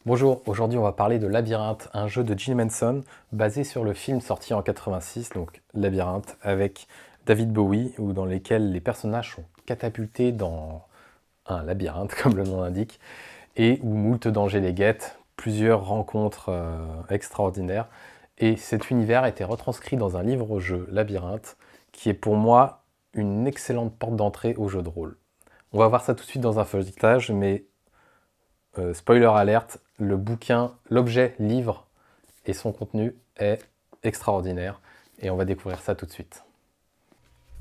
Bonjour, aujourd'hui on va parler de Labyrinthe, un jeu de Jim Henson basé sur le film sorti en 86, donc Labyrinthe, avec David Bowie, dans lesquels les personnages sont catapultés dans un labyrinthe, comme le nom l'indique, et où moult dangers les guettent, plusieurs rencontres extraordinaires. Et cet univers a été retranscrit dans un livre-jeu, Labyrinthe, qui est pour moi une excellente porte d'entrée au jeu de rôle. On va voir ça tout de suite dans un feuilletage, mais spoiler alerte, le bouquin, l'objet livre et son contenu est extraordinaire et on va découvrir ça tout de suite.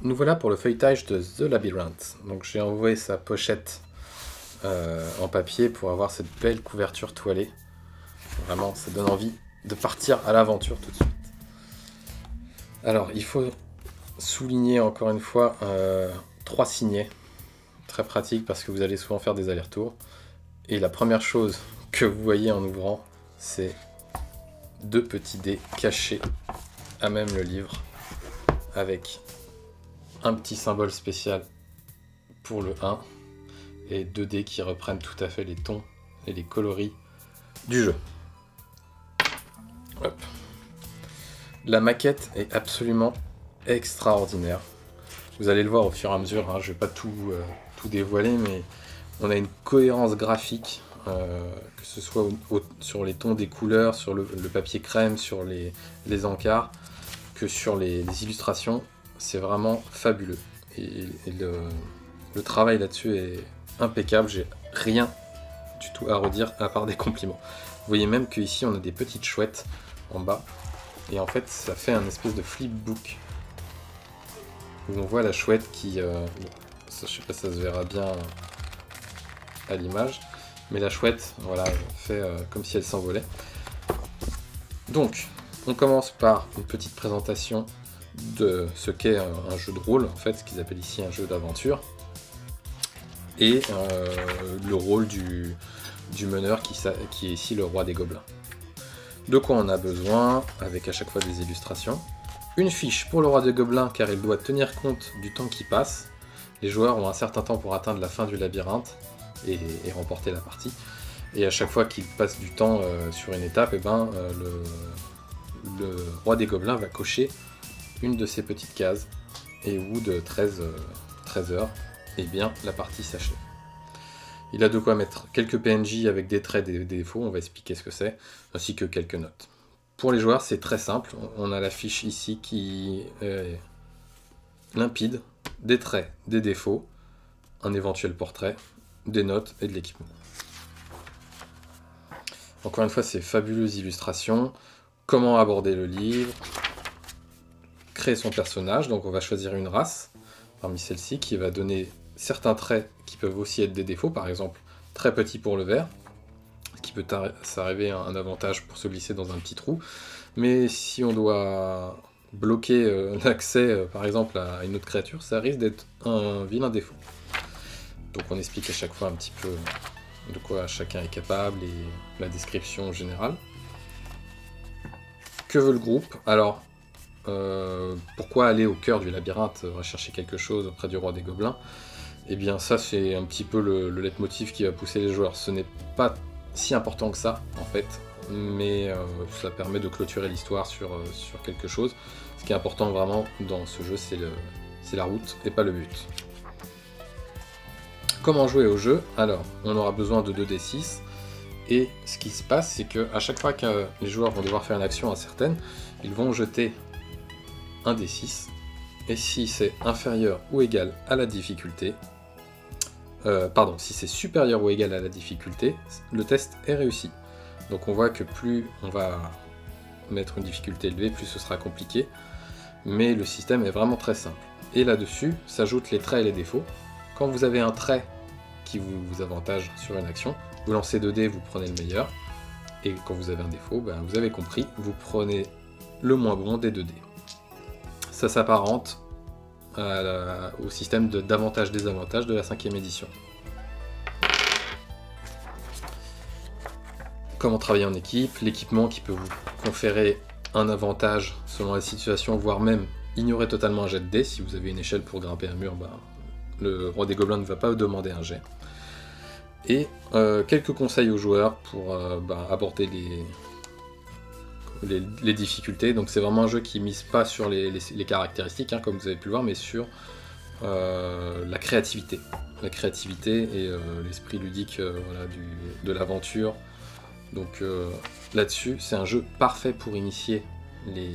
Nous voilà pour le feuilletage de The Labyrinth. Donc j'ai envoyé sa pochette en papier pour avoir cette belle couverture toilée. Vraiment, ça donne envie de partir à l'aventure tout de suite. Alors, il faut souligner encore une fois 3 signets. Très pratique parce que vous allez souvent faire des allers-retours. Et la première chose que vous voyez en ouvrant, c'est 2 petits dés cachés à même le livre, avec un petit symbole spécial pour le 1, et 2 dés qui reprennent tout à fait les tons et les coloris du jeu. Hop. La maquette est absolument extraordinaire. Vous allez le voir au fur et à mesure, hein, je ne vais pas tout dévoiler, mais on a une cohérence graphique, que ce soit sur les tons des couleurs, sur le papier crème, sur les encarts, que sur les illustrations. C'est vraiment fabuleux. Et le travail là-dessus est impeccable. J'ai rien du tout à redire à part des compliments. Vous voyez même qu'ici on a des petites chouettes en bas. Et en fait ça fait un espèce de flipbook où on voit la chouette qui... je sais pas si ça se verra bien à l'image, mais la chouette, voilà, fait comme si elle s'envolait. Donc, on commence par une petite présentation de ce qu'est un jeu de rôle, en fait, ce qu'ils appellent ici un jeu d'aventure, et le rôle du meneur qui est ici le roi des gobelins. De quoi on a besoin, avec à chaque fois des illustrations. Une fiche pour le roi des gobelins, car il doit tenir compte du temps qui passe. Les joueurs ont un certain temps pour atteindre la fin du labyrinthe et remporter la partie. Et à chaque fois qu'ils passent du temps sur une étape, et ben, le roi des gobelins va cocher une de ces petites cases. Et au bout de 13 heures, et bien, la partie s'achève. Il a de quoi mettre quelques PNJ avec des traits, des défauts, on va expliquer ce que c'est, ainsi que quelques notes. Pour les joueurs, c'est très simple. On a la fiche ici qui est limpide, des traits, des défauts, un éventuel portrait, des notes et de l'équipement. Encore une fois, c'est fabuleuse illustration. Comment aborder le livre, créer son personnage, donc on va choisir une race parmi celles-ci qui va donner certains traits qui peuvent aussi être des défauts, par exemple très petit pour le vert, ce qui peut s'arriver un avantage pour se glisser dans un petit trou, mais si on doit bloquer l'accès par exemple à une autre créature, ça risque d'être un vilain défaut. Donc on explique à chaque fois un petit peu de quoi chacun est capable et la description générale. Que veut le groupe? Alors, pourquoi aller au cœur du labyrinthe, rechercher quelque chose auprès du roi des gobelins? Eh bien ça c'est un petit peu le leitmotiv qui va pousser les joueurs. Ce n'est pas si important que ça en fait, mais ça permet de clôturer l'histoire sur quelque chose. Ce qui est important vraiment dans ce jeu, c'est la route et pas le but. Comment jouer au jeu? Alors, on aura besoin de 2d6, et ce qui se passe, c'est qu'à chaque fois que les joueurs vont devoir faire une action incertaine, ils vont jeter un d6, et si c'est inférieur ou égal à la difficulté, si c'est supérieur ou égal à la difficulté, le test est réussi. Donc on voit que plus on va mettre une difficulté élevée, plus ce sera compliqué, mais le système est vraiment très simple. Et là-dessus s'ajoutent les traits et les défauts. Quand vous avez un trait qui vous avantage sur une action, vous lancez 2 dés, vous prenez le meilleur, et quand vous avez un défaut, ben, vous avez compris, vous prenez le moins bon des 2 dés. Ça s'apparente au système d'avantage-désavantage de la 5e édition. Comment travailler en équipe, l'équipement qui peut vous conférer un avantage selon la situation, voire même ignorer totalement un jet de dés. Si vous avez une échelle pour grimper un mur, ben, le roi des gobelins ne va pas vous demander un jet. Et quelques conseils aux joueurs pour aborder les difficultés. Donc c'est vraiment un jeu qui mise pas sur les caractéristiques, hein, comme vous avez pu le voir, mais sur la créativité. La créativité et l'esprit ludique voilà, de l'aventure. Donc là-dessus, c'est un jeu parfait pour initier les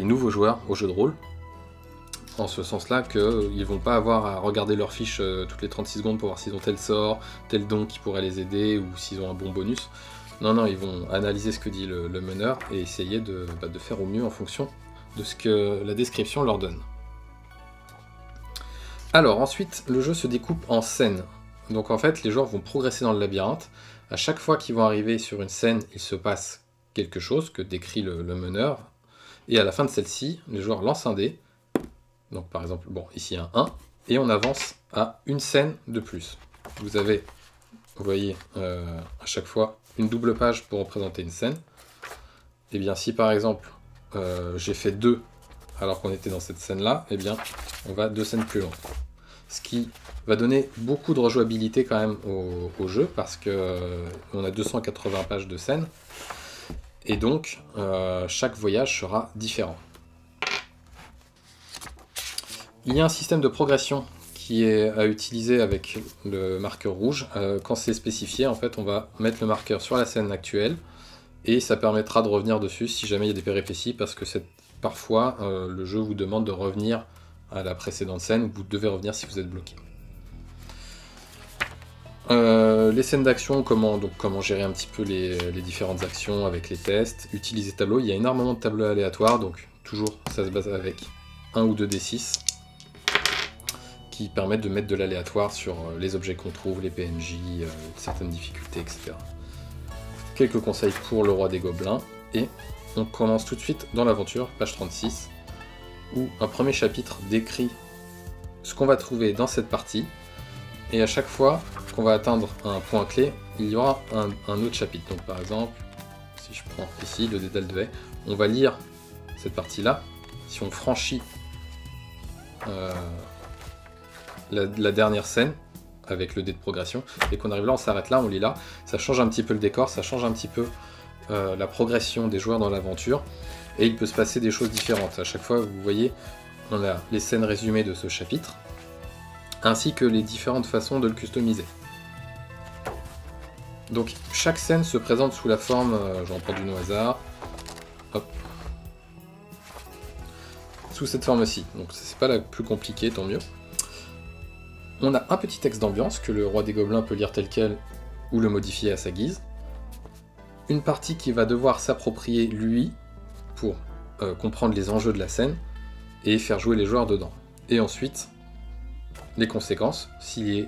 nouveaux joueurs au jeu de rôle. En ce sens-là qu'ils ne vont pas avoir à regarder leurs fiches toutes les 36 secondes pour voir s'ils ont tel sort, tel don qui pourrait les aider ou s'ils ont un bon bonus. Non, ils vont analyser ce que dit le meneur et essayer de faire au mieux en fonction de ce que la description leur donne. Alors ensuite, le jeu se découpe en scènes. Donc en fait, les joueurs vont progresser dans le labyrinthe. À chaque fois qu'ils vont arriver sur une scène, il se passe quelque chose que décrit le meneur. Et à la fin de celle-ci, les joueurs lancent un dé. Donc par exemple, bon, ici un 1, et on avance à une scène de plus. Vous avez, vous voyez, à chaque fois, une double page pour représenter une scène. Et bien si par exemple, j'ai fait 2 alors qu'on était dans cette scène-là, eh bien, on va 2 scènes plus loin. Ce qui va donner beaucoup de rejouabilité quand même au jeu, parce qu'on a 280 pages de scènes, et donc chaque voyage sera différent. Il y a un système de progression qui est à utiliser avec le marqueur rouge. Quand c'est spécifié, en fait, on va mettre le marqueur sur la scène actuelle et ça permettra de revenir dessus si jamais il y a des péripéties, parce que parfois le jeu vous demande de revenir à la précédente scène, vous devez revenir si vous êtes bloqué. Les scènes d'action, comment gérer un petit peu les différentes actions avec les tests, utiliser tableau. Il y a énormément de tableaux aléatoires, donc toujours ça se base avec 1 ou 2 D6 qui permettent de mettre de l'aléatoire sur les objets qu'on trouve, les PNJ, certaines difficultés, etc. Quelques conseils pour le roi des gobelins, et on commence tout de suite dans l'aventure, page 36, où un premier chapitre décrit ce qu'on va trouver dans cette partie, et à chaque fois qu'on va atteindre un point clé, il y aura un autre chapitre. Donc par exemple, si je prends ici le dédale de haie, on va lire cette partie-là. Si on franchit la dernière scène avec le dé de progression, et qu'on arrive là, on s'arrête là, on lit là, ça change un petit peu le décor, ça change un petit peu la progression des joueurs dans l'aventure, et il peut se passer des choses différentes. À chaque fois, vous voyez, on a les scènes résumées de ce chapitre, ainsi que les différentes façons de le customiser. Donc chaque scène se présente sous la forme, j'en prends d'une au hasard, hop, sous cette forme-ci. Donc c'est pas la plus compliquée, tant mieux. On a un petit texte d'ambiance que le roi des gobelins peut lire tel quel ou le modifier à sa guise. Une partie qui va devoir s'approprier lui pour comprendre les enjeux de la scène et faire jouer les joueurs dedans. Et ensuite, les conséquences, si les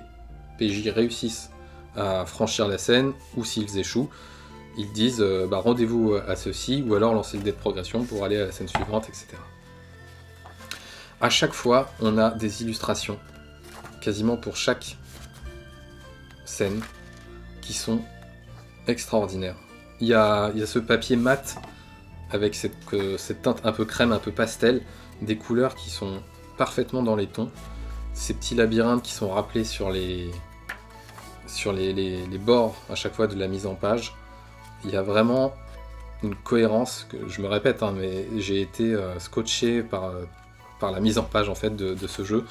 PJ réussissent à franchir la scène ou s'ils échouent, ils disent rendez-vous à ceci, ou alors lancez le dé de progression pour aller à la scène suivante, etc. À chaque fois, on a des illustrations, quasiment pour chaque scène, qui sont extraordinaires. Il y a ce papier mat avec cette teinte un peu crème, un peu pastel, des couleurs qui sont parfaitement dans les tons, ces petits labyrinthes qui sont rappelés sur les bords à chaque fois de la mise en page. Il y a vraiment une cohérence, que je me répète, hein, mais j'ai été scotché par la mise en page en fait de ce jeu.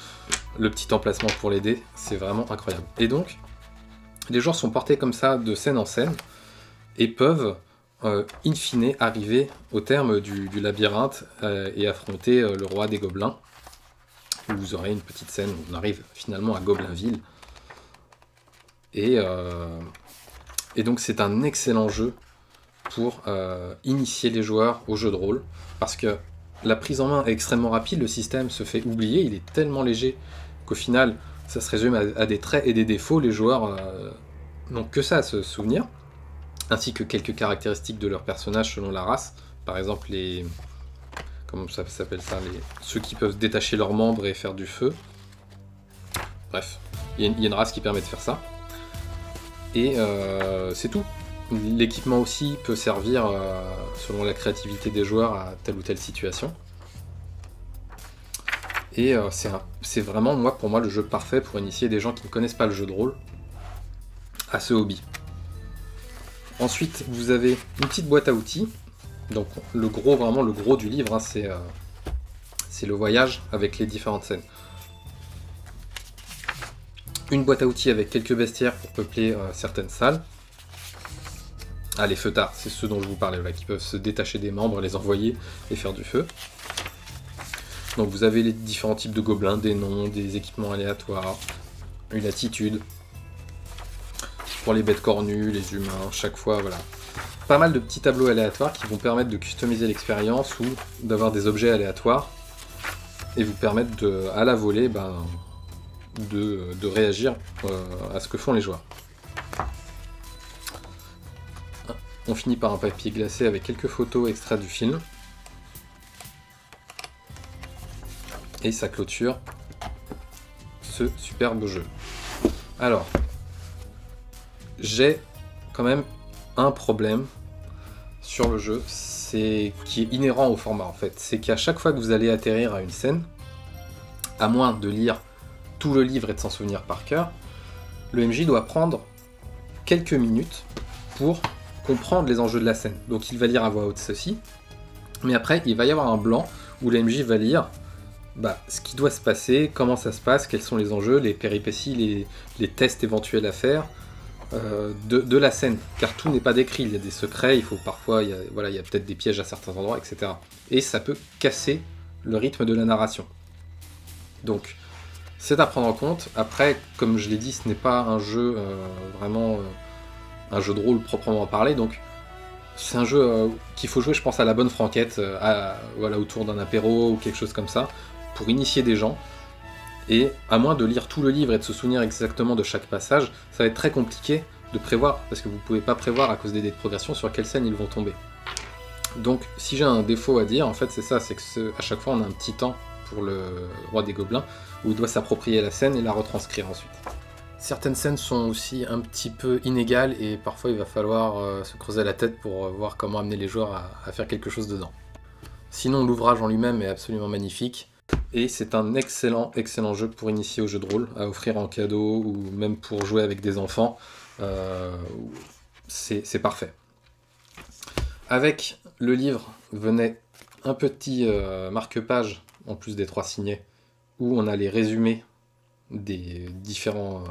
Le petit emplacement pour les dés, c'est vraiment incroyable. Et donc, les joueurs sont portés comme ça de scène en scène et peuvent in fine arriver au terme du labyrinthe et affronter le roi des gobelins, où vous aurez une petite scène où on arrive finalement à Goblinville. Et donc c'est un excellent jeu pour initier les joueurs au jeu de rôle, parce que la prise en main est extrêmement rapide, le système se fait oublier, il est tellement léger qu'au final ça se résume à des traits et des défauts, les joueurs n'ont que ça à se souvenir, ainsi que quelques caractéristiques de leur personnage selon la race, par exemple comment ça s'appelle ça, ceux qui peuvent détacher leurs membres et faire du feu. Bref, il y a une race qui permet de faire ça. Et c'est tout. L'équipement aussi peut servir, selon la créativité des joueurs, à telle ou telle situation. Et c'est vraiment, pour moi, le jeu parfait pour initier des gens qui ne connaissent pas le jeu de rôle à ce hobby. Ensuite, vous avez une petite boîte à outils. Donc le gros, vraiment le gros du livre, hein, c'est le voyage avec les différentes scènes. Une boîte à outils avec quelques bestiaires pour peupler certaines salles. Ah, les feutards, c'est ceux dont je vous parlais, là, qui peuvent se détacher des membres, les envoyer et faire du feu. Donc vous avez les différents types de gobelins, des noms, des équipements aléatoires, une attitude. Pour les bêtes cornues, les humains, chaque fois, voilà. Pas mal de petits tableaux aléatoires qui vont permettre de customiser l'expérience ou d'avoir des objets aléatoires et vous permettre de, à la volée, de réagir à ce que font les joueurs. On finit par un papier glacé avec quelques photos extraites du film. Et ça clôture ce superbe jeu. Alors, j'ai quand même un problème sur le jeu, qui est inhérent au format en fait. C'est qu'à chaque fois que vous allez atterrir à une scène, à moins de lire tout le livre et de s'en souvenir par cœur, le MJ doit prendre quelques minutes pour comprendre les enjeux de la scène. Donc il va lire à voix haute ceci, mais après il va y avoir un blanc où le MJ va lire ce qui doit se passer, comment ça se passe, quels sont les enjeux, les péripéties, les tests éventuels à faire de la scène, car tout n'est pas décrit, il y a des secrets, il faut parfois, il y a peut-être des pièges à certains endroits, etc. Et ça peut casser le rythme de la narration. Donc c'est à prendre en compte. Après, comme je l'ai dit, ce n'est pas un jeu vraiment un jeu de rôle proprement parlé, donc c'est un jeu qu'il faut jouer, je pense, à la bonne franquette, autour d'un apéro ou quelque chose comme ça, pour initier des gens. Et à moins de lire tout le livre et de se souvenir exactement de chaque passage, ça va être très compliqué de prévoir, parce que vous ne pouvez pas prévoir à cause des dés de progression sur quelle scène ils vont tomber. Donc si j'ai un défaut à dire, en fait c'est ça, c'est que à chaque fois on a un petit temps pour le roi des gobelins, où il doit s'approprier la scène et la retranscrire ensuite. Certaines scènes sont aussi un petit peu inégales et parfois il va falloir se creuser la tête pour voir comment amener les joueurs à faire quelque chose dedans. Sinon l'ouvrage en lui-même est absolument magnifique et c'est un excellent jeu pour initier au jeu de rôle, à offrir en cadeau ou même pour jouer avec des enfants. C'est parfait. Avec le livre venait un petit marque-page en plus des 3 signets où on a les résumés des différentes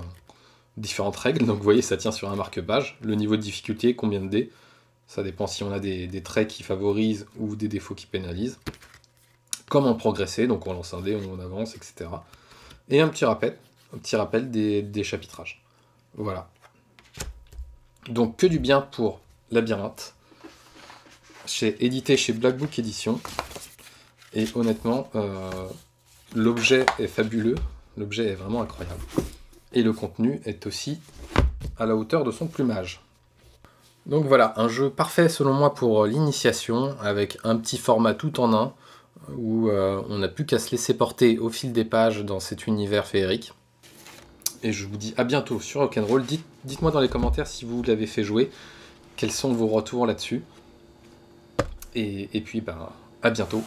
règles. Donc vous voyez, ça tient sur un marque-page. Le niveau de difficulté, combien de dés, ça dépend si on a des traits qui favorisent ou des défauts qui pénalisent. Comment progresser, donc on lance un dé, on avance, etc. Et un petit rappel des chapitrages. Voilà. Donc que du bien pour Labyrinthe, édité chez Black Book Edition. Et honnêtement, l'objet est fabuleux, l'objet est vraiment incroyable. Et le contenu est aussi à la hauteur de son plumage. Donc voilà, un jeu parfait selon moi pour l'initiation, avec un petit format tout en un, où on n'a plus qu'à se laisser porter au fil des pages dans cet univers féerique. Et je vous dis à bientôt sur Rock'n'Roll. Dites-moi dans les commentaires si vous l'avez fait jouer, quels sont vos retours là-dessus. Et puis, à bientôt